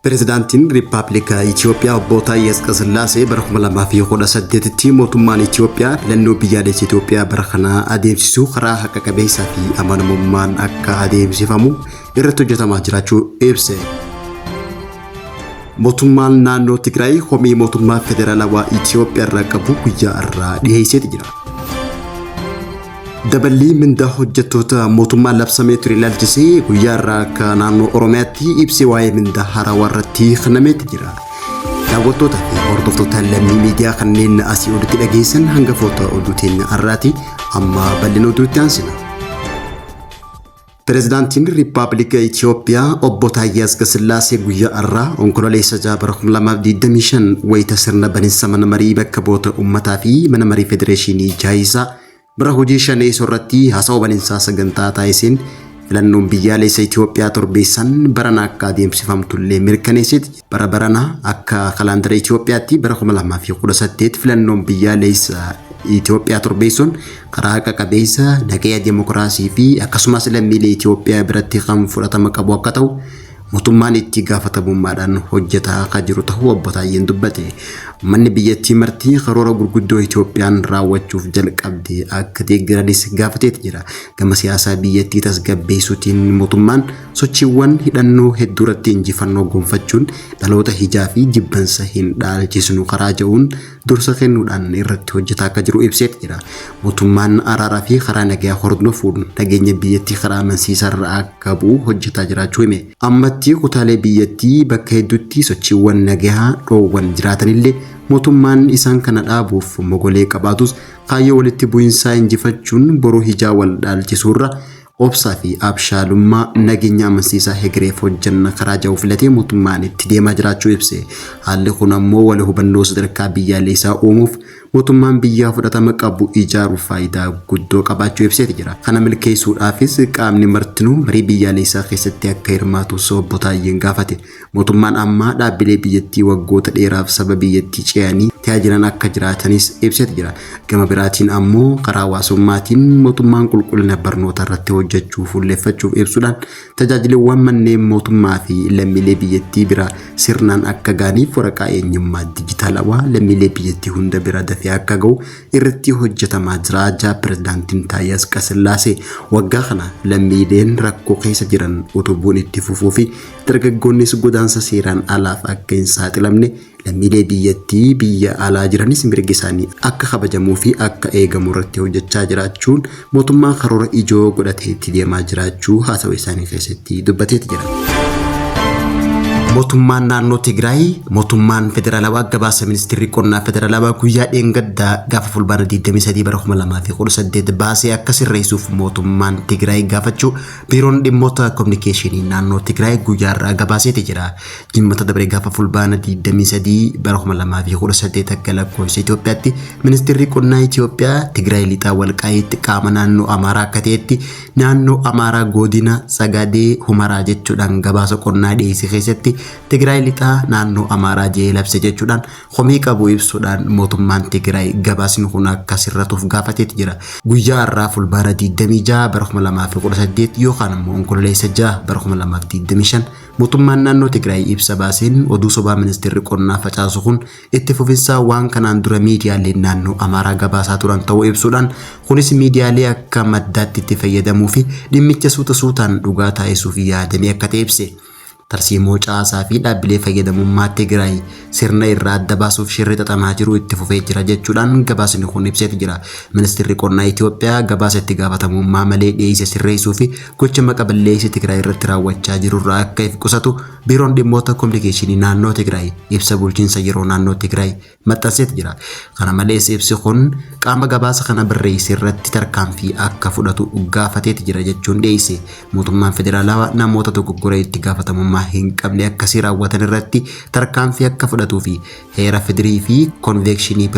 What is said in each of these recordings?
Prezidaantiin Riippaabilika Itoophiyaa obbo Taayyee Asqasillaasee bara 2018tti mootummaan Itoophiyaa filannoo biyyaalessa Itoophiyaa bara kana adeemsisuu karaa haqa qabeessaa fi amanamummaan akka adeemsifamu irratti hojjetamaa jiraachuu ibse. Mootummaan naannoo Tigraay komii mootummaa federaalawaa Itoophiyaa irraa qabu guyyaa irraa dhiyeessee jira. Dabalii mindaa hojjettoota mootummaa labsamee ture ilaalchisee guyyaa irraa akka naannoo Oromiyaatti ibsi waa'ee mindaa haarawaa irratti kennamee jira. Daawwattoota fi hordoftoota lammii miidiyaa kanneen asii olitti dhageessan hangafoota oduu teenya har'aati amma bal'ina oduutti aansina. Prezidaantiin Riippaabilika Itoophiyaa obbo Taayyee Asqasillaasee guyyaa irraa onkololeessa 6 bara 2025 wayita sirna baniinsa mana marii bakka bu'oota uummataa fi mana marii federeeshinii jaayisaa bara hojii shanee irratti haasawa baniinsaa sagantaa taasiseen filannoon biyyaalessa Itoophiyaa torbeessan barana akka adeemsifamtullee mirkaneessite. Barana akka kalaandara Itoophiyaatti bara 2018 filannoon biyyaalessa Itoophiyaa torbeessuun karaa haqa qabeessa nageenya dimokiraasii fi akkasumas lammiilee Itoophiyaa biratti kan fudhatama qabu akka ta'u mootummaan itti gaafatamummaadhaan hojjetaa akka jiru ta'uu obbo Taayyeen dubbate. Manni biyyattii martii karoora gurguddoo Itoophiyaan raawwachuuf jalqabde akka deeggaranis gaafatee jira. Gama siyaasaa biyyattii tasgabbeessuutiin mootummaan sochiiwwan hidhannoo hedduu irratti injifannoo gonfachuun dhaloota hijaa fi jibbansa hin dhaalchisnu karaa ja'uun dursa kennuudhaan irratti hojjetaa akka jiru ibsee jira. Mootummaan araaraa fi karaa nagaa hordofuun nageenya biyyattii karaa amansiisaa irra akka bu'u hojjetaa jiraachuu hime. Ammatti kutaalee biyyattii bakka hedduutti sochiiwwan nagaa dhoowwan jiraatanillee mootummaan isaan kana dhaabuuf mogolee qabaatus kaayyoo walitti bu'insaa injifachuun boroo hijaa wal dhaalchisuurra obsaa fi abshaalummaa nageenya amansiisaa hegereef hojjanna karaa ja'uu filatee mootummaan itti deemaa jiraachuu ibse. Haalli kun ammoo wal hubannoo sadarkaa biyyaalessaa uumuuf mootummaan biyyaa fudhatama qabu ijaaruuf faayidaa guddoo qabaachuu ibsee jira. Kana milkeessuudhaafis qaamni martinuu marii biyyaalessaa keessatti akka hirmaatu obbo Taayyeen gaafate. Mootummaan ammaa dhaabbilee biyyattii waggoota dheeraaf saba biyyattii ce'anii tajaajilan akka jiraatanis ibsee jira. Gama biraatiin ammoo karaa hawaasummaatiin mootummaan qulqullina barnoota irratti hojjechuu fuulleeffachuuf ibsuudhaan tajaajilaawwan manneen mootummaa fi lammiilee biyyattii bira sirnaan akka gaaniif waraqaa eenyummaa dijitaalawaa lammiilee biyyattii hunda bira dafee akka ga'u irratti hojjetamaa jira jedha Pirezidaantiin Taayyee Asqasillaasee. Waggaa kana lammiileen rakkoo keessa jiran utubuun itti fufuu fi dargaggoonnis godaansa seeraan alaaf akka hin saaxilamne lammiilee biyyattii biyya alaa jiranis mirgi isaanii akka kabajamuu fi akka eegamu irratti hojjechaa jiraachuun mootummaan karoora ijoo godhatee itti deemaa jiraachuu haasawa isaanii keessatti dubbatee jira. Mootummaan naannoo Tigraay mootummaan federaalawaa gabaasa ministeerri qonnaa federaalawaa guyyaa dheengaddaa gaafa fulbaana 23 bara 2018 baasee akka sirreessuuf mootummaan Tigraay gaafachuu biiroon dhimmoota kominikeeshinii naannoo Tigraay guyyaa irraa gabaasee jira. Jimmata dabaree gaafa fulbaana 23 bara 2018 akka lakkoofsa Itoophiyaatti ministeerri qonnaa Itoophiyaa Tigraay lixaa walqaayitti qaama naannoo Amaaraa akka ta'etti naannoo Amaaraa godina Sagadee Humaraa jechuudhaan gabaasa qonnaa dhiyeessee keessatti Tigraay lixaa naannoo Amaaraa jee labse jechuudhaan komii qabu ibsuudhaan mootummaan Tigraay gabaasni kun akka sirratuuf gaafatee jira. Guyyaa irraa fulbaana 26 bara 2018 yookaan immoo onkololeessa 6 bara 2025 mootummaan naannoo Tigraay ibsa baaseen oduu sobaa ministeerri qonnaa facaasu kun itti fufinsaa waan kanaan dura miidiyaaleen naannoo Amaaraa gabaasaa turan ta'uu ibsuudhaan kunis miidiyaalee akka maddaatti itti fayyadamuu fi dhimmicha suutaan dhugaa taasisuuf yaadamee akka ta'e ibse. Tarsiimoo caasaa fi dhaabbilee fayyadamummaa Tigraay sirna irraa adda baasuuf shirri xaxamaa jiru itti fufee jira jechuudhaan gabaasni kun ibsee jira. Ministeerri qonnaa Itoophiyaa gabaasa itti gaafatamummaa malee dhiyeesse sirreessuu fi gocha maqaballeessi Tigraay irratti raawwachaa jiru irraa akka if qusatu biiroon dhimmoota kominikeeshinii naannoo Tigraay ibsa bulchiinsa yeroo naannoo Tigraay maxxansee jira. Kana malees ibsi kun qaama gabaasa kana barreesse irratti tarkaanfii akka fudhatu gaafatee jira jechuun dhiyeesse. Mootummaan federaalaa namoota dogoggora itti gaafatamummaa hin qabne akkasii raawwatan irratti tarkaanfii akka fudhatuu fi heera federii fi konvekshinii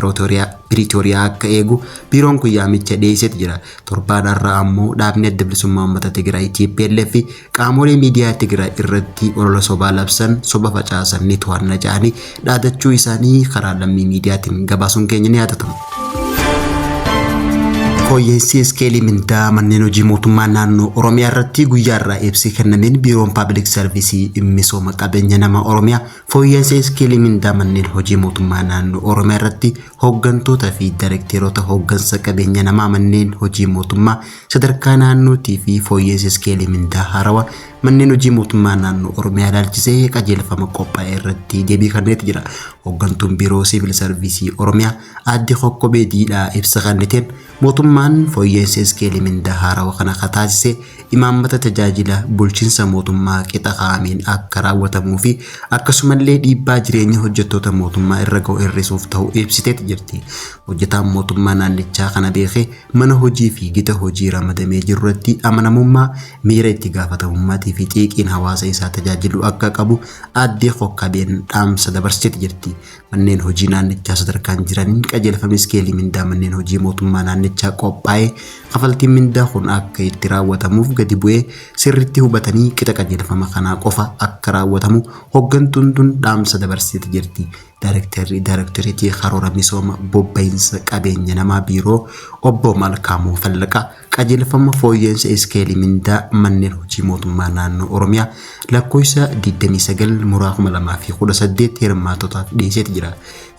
Piriitooriyaa akka eegu biiroon kun yaamicha dhiyeessee jira. Torbaanarraa ammoo dhaabni adda bilisummaa uummata Tigraay TPLF fi qaamolee miidiyaa Tigraay irratti olola sobaa labsan soba facaasan ni to'anna jedhanii dhaadachuu isaanii karaa lammii miidiyaatiin gabaasuun keenya ni yaadatama. fooyya'insi iskeelii mindaa manneen hojii mootummaa naannoo Oromiyaa irratti guyyaa irraa ibsi kennameen biiroon Public Service misooma qabeenya namaa Oromiyaa fooyya'insi iskeelii mindaa manneen hojii mootummaa naannoo Oromiyaa irratti hooggantoota fi daayirekteerota hooggansa qabeenya namaa manneen hojii mootummaa sadarkaa naannootii fi fooyya'insi iskeelii mindaa haarawaa manneen hojii mootummaa naannoo Oromiyaa ilaalchisee qajeelfama qophaa'e irratti deebii kenneeti jira. Hooggantuun biiroo Civil Service Oromiyaa Aadde Kokkobee Diidhaa ibsa kenniteen mootummaan fooyya'insa iskeelii mindaa haarawaa kana taasise imaammata tajaajila bulchiinsa mootummaa qixa kaa'ameen akka raawwatamuu fi akkasumallee dhiibbaa jireenya hojjettoota mootummaa irra ga'u hir'isuuf ta'uu ibsiteeti jirti. Hojjetaan mootummaa naannichaa kana beekee mana hojii fi gita hojii ramadamee jiru irratti amanamummaa miira itti gaafatamummaa fi xiiqiin hawaasa isaa tajaajilu akka qabu Aadde Kokkobeen dhaamsa dabarsiteeti jirti. Manneen hojii naannichaa sadarkaan jiraniin qajeelfamni iskeelii mindaa manneen hojii mootummaa naannichaa qophaa'ee kafaltiin mindaa kun akka itti raawwatamuuf gadi bu'ee sirriitti hubatanii qixa qajeelfama kanaa qofa akka raawwatamu hooggantuun tun dhaamsa dabarsiteeti jirti. Daayirektoriitii karoora misooma bobba'insa qabeenya namaa biiroo obbo Malkaamuu Fallaqaa qajeelfama fooyya'insa iskeelii mindaa manneen hojii mootummaa naannoo Oromiyaa lakkoofsa 29/2018 hirmaattotaaf dhiyeesseeti jira.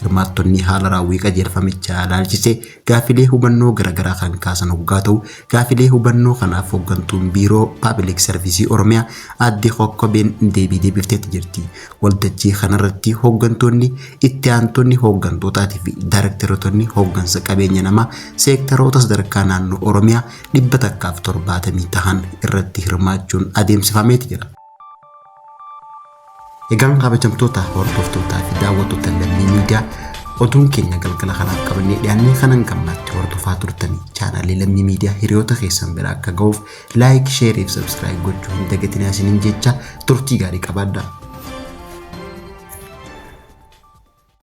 Hirmaattonni haala raawwii qajeelfamichaa ilaalchisee gaafilee hubannoo garaagaraa kan kaasan hoggaa ta'u gaafilee hubannoo kanaaf hooggantuun biiroo Public Service Oromiyaa Aadde Kokkobeen deebii deebifteeti jirti. Waltajjii kanarratti hooggantoonni itti aantonni hooggantootaati fi daayirekteerotonni hooggansa qabeenya namaa seektaroota sadarkaa naannoo Oromiyaa 170 ta'an irratti hirmaachuun adeemsifameeti jira. Egaan kabajamtoota hordoftootaa fi daawwattoota Lammii Miidiyaa oduun keenya galgala kanaaf qabannee dhiyaannee kanan gammaatti hordofaa turtanii chaanaalii Lammii Miidiyaa hiriyoota keessan bira akka ga'uuf laayik, sheerii fi sabskiraayib gochuu hin dagatinaa isiniin jecha turtii gaarii qabaadhaa.